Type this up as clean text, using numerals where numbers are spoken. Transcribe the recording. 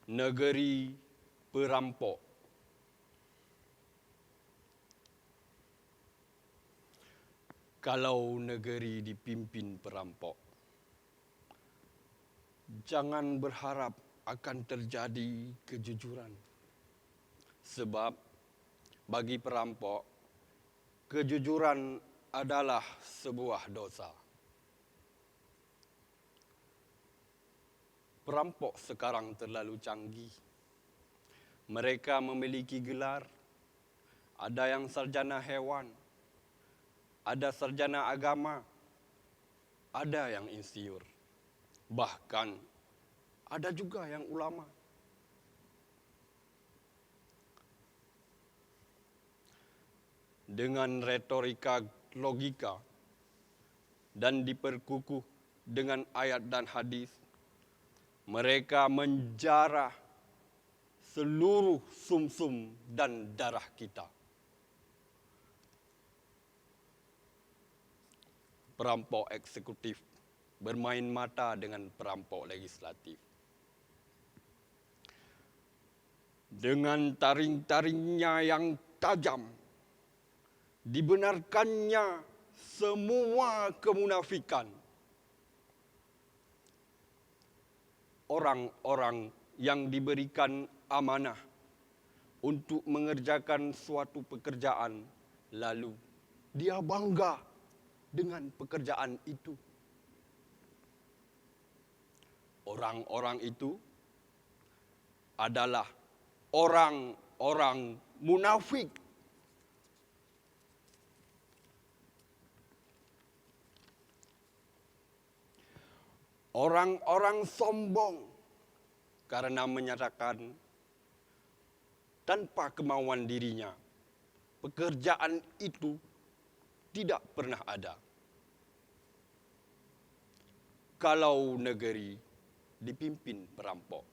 negeri perampok. Kalau negeri dipimpin perampok, jangan berharap akan terjadi kejujuran. Sebab bagi perampok, kejujuran adalah sebuah dosa. Perampok sekarang terlalu canggih. Mereka memiliki gelar, ada yang sarjana hewan, ada sarjana agama, ada yang insinyur. Bahkan ada juga yang ulama. Dengan retorika logika dan diperkukuh dengan ayat dan hadis, mereka menjarah seluruh sumsum dan darah kita. Perampok eksekutif bermain mata dengan perampok legislatif. Dengan taring-taringnya yang tajam, dibenarkannya semua kemunafikan. Orang-orang yang diberikan amanah untuk mengerjakan suatu pekerjaan, lalu dia bangga dengan pekerjaan itu. Orang-orang itu adalah orang-orang munafik. Orang-orang sombong karena menyatakan tanpa kemauan dirinya, pekerjaan itu tidak pernah ada. Kalau negeri dipimpin perampok,